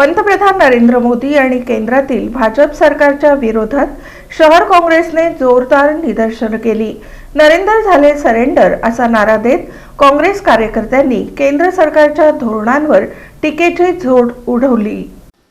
पंतप्रधान नरेंद्र मोदी आणि केंद्रातील भाजप सरकारच्या विरोधात शहर काँग्रेसने जोरदार निदर्शनं केली। नरेंद्र झाले सरेंडर असा नारा देत काँग्रेस कार्यकर्त्यांनी केंद्र सरकारच्या धोरणांवर टीकेची झोड उडवली।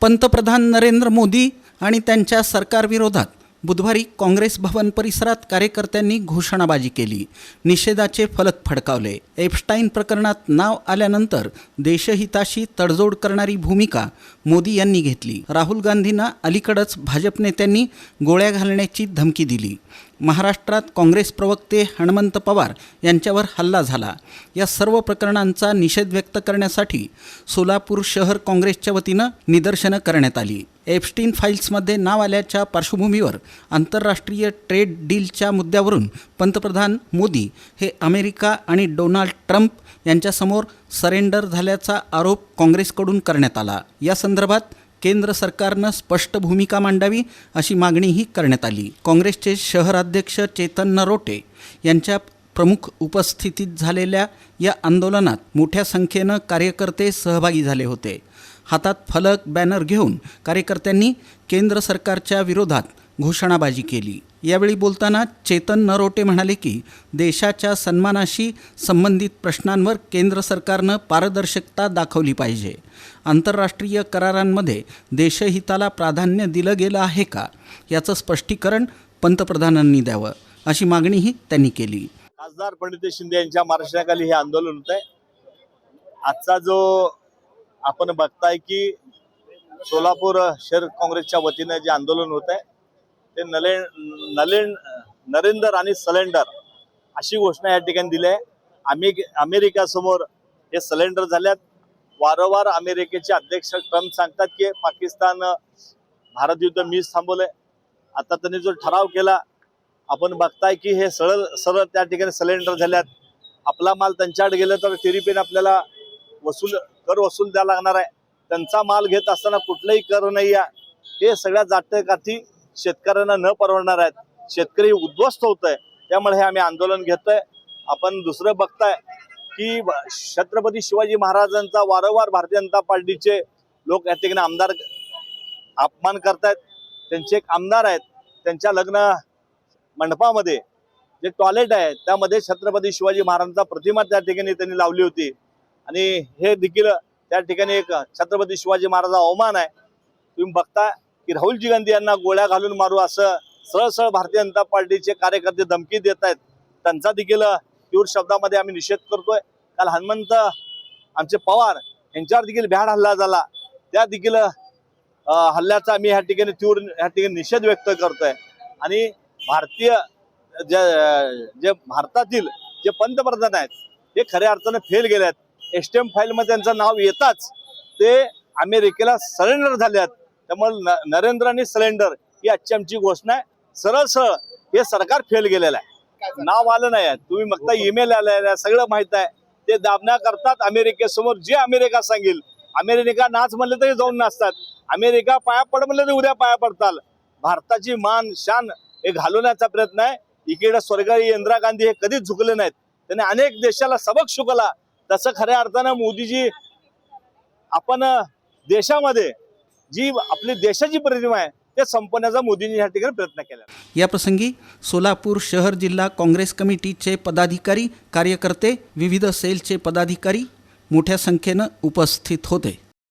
पंतप्रधान नरेंद्र मोदी आणि त्यांच्या सरकारविरोधात बुधवारी काँग्रेस भवन परिसरात कार्यकर्त्यांनी घोषणाबाजी केली, निषेधाचे फलक फडकावले। एप्स्टाईन प्रकरणात नाव आल्यानंतर देशहिताशी तडजोड करणारी भूमिका मोदी यांनी घेतली। राहुल गांधींना अलीकडेच भाजप नेत्यांनी गोळ्या घालण्याची धमकी दिली। महाराष्ट्रात काँग्रेस प्रवक्ते हनुमंत पवार यांच्यावर हल्ला झाला। या सर्व प्रकरणांचा निषेध व्यक्त करण्यासाठी सोलापूर शहर काँग्रेसच्या वतीनं निदर्शनं करण्यात आली। एप्स्टीन फाईल्समध्ये नाव आल्याच्या पार्श्वभूमीवर आंतरराष्ट्रीय ट्रेड डीलच्या मुद्द्यावरून पंतप्रधान मोदी हे अमेरिका आणि डोनाल्ड ट्रम्प यांच्यासमोर सरेंडर झाल्याचा आरोप काँग्रेसकडून करण्यात आला। या संदर्भात केंद्र सरकारनं स्पष्ट भूमिका मांडावी अशी मागणीही करण्यात आली। काँग्रेसचे शहराध्यक्ष चेतन नरोटे यांच्या प्रमुख उपस्थितीत झालेल्या या आंदोलनात मोठ्या संख्येनं कार्यकर्ते सहभागी झाले होते। हातात फलक बॅनर घेऊन कार्यकर्त्यांनी केंद्र सरकारच्या विरोधात घोषणाबाजी केली। यावेळी बोलताना चेतन नरोटे म्हणाले की देशाच्या सन्मानाशी संबंधित प्रश्नांवर केंद्र सरकारनं पारदर्शकता दाखवली पाहिजे। आंतरराष्ट्रीय करारांमध्ये देशहिताला प्राधान्य दिलं गेलं आहे का याचं स्पष्टीकरण पंतप्रधानांनी द्यावं अशी मागणीही त्यांनी केली। खासदार पंडित शिंदे यांच्या मार्गदर्शनाखाली हे आंदोलन होत आहे। आजचा जो आपण बघताय की सोलापूर शहर काँग्रेसच्या वतीने जे आंदोलन होत आहे ते नरेंद्र आणि सलेंडर अशी घोषणा या ठिकाणी दिली आहे। अमेरिका समोर हे सलेंडर झाल्यात। वारंवार अमेरिकेचे अध्यक्ष ट्रम्प सांगतात की पाकिस्तान भारत युद्ध मीच थांबवलंय। आता त्यांनी जो ठराव केला आपण बघताय की हे सरळ त्या ठिकाणी सलेंडर झाल्यात। आपला माल त्यांच्याकडे गेलं तर तिरीपेन आपल्याला कर वसूल द्यावा लागणार आहे। त्यांचा माल घेत असताना कुठलाही कर नाही आहे। हे सगळ्या जातीकाठी शेतकऱ्यांना न परवडणार आहेत। शेतकरी उद्ध्वस्त होत आहे। त्यामुळे हे आम्ही आंदोलन घेतोय। आपण दुसरं बघताय की छत्रपती शिवाजी महाराजांचा वारंवार भारतीय जनता पार्टीचे लोक या ठिकाणी आमदार अपमान करतायत। त्यांचे एक आमदार आहेत, त्यांच्या लग्न मंडपामध्ये जे टॉयलेट आहे त्यामध्ये छत्रपती शिवाजी महाराजांचा प्रतिमा त्या ठिकाणी त्यांनी लावली होती आणि हे देखील त्या ठिकाणी एक छत्रपती शिवाजी महाराजांचा अवमान आहे। तुम्ही बघता की राहुलजी गांधी यांना गोळ्या घालून मारू असं सरळ भारतीय जनता पार्टीचे कार्यकर्ते धमकी देत आहेत। त्यांचा देखील तीव्र शब्दामध्ये आम्ही निषेध करतोय। काल हनुमंत आमचे पवार यांच्यावर देखील भ्याड हल्ला झाला, त्या देखील हल्ल्याचा आम्ही ह्या ठिकाणी निषेध व्यक्त करतोय। आणि भारतीय जे भारतातील जे पंतप्रधान आहेत हे खऱ्या अर्थाने फेल गेल्यात। एस्टेम फाईल मध्ये त्यांचं नाव येताच ते अमेरिकेला सरेंडर झाल्यात। त्यामुळे नरेंद्र आणि सरेंडर ही आजची आमची घोषणा आहे। सरळ हे सरकार फेल गेलेलं आहे। नाव आलं नाही, तुम्ही बघता ईमेल आलेला सगळं माहित आहे। ते दाबण्या करतात अमेरिकेसमोर, जे अमेरिका सांगेल। अमेरिका नाच म्हणले तरी जाऊन नाचतात, अमेरिका पाया पड म्हणले तरी उद्या पाया पडताल। भारताची मान शान हे घालवण्याचा प्रयत्न आहे। इकडे स्वर्गीय इंदिरा गांधी हे कधीच झुकले नाहीत, त्यांनी अनेक देशाला सबक शिकवला। तसं खऱ्या अर्थानं मोदीजी आपण देशामध्ये जी आपली देशाची प्रतिमा आहे ते संपवण्याचा मोदींनी या ठिकाणी प्रयत्न केला। या प्रसंगी सोलापूर शहर जिल्हा काँग्रेस कमिटीचे पदाधिकारी, कार्यकर्ते, विविध सेलचे पदाधिकारी मोठ्या संख्येनं उपस्थित होते।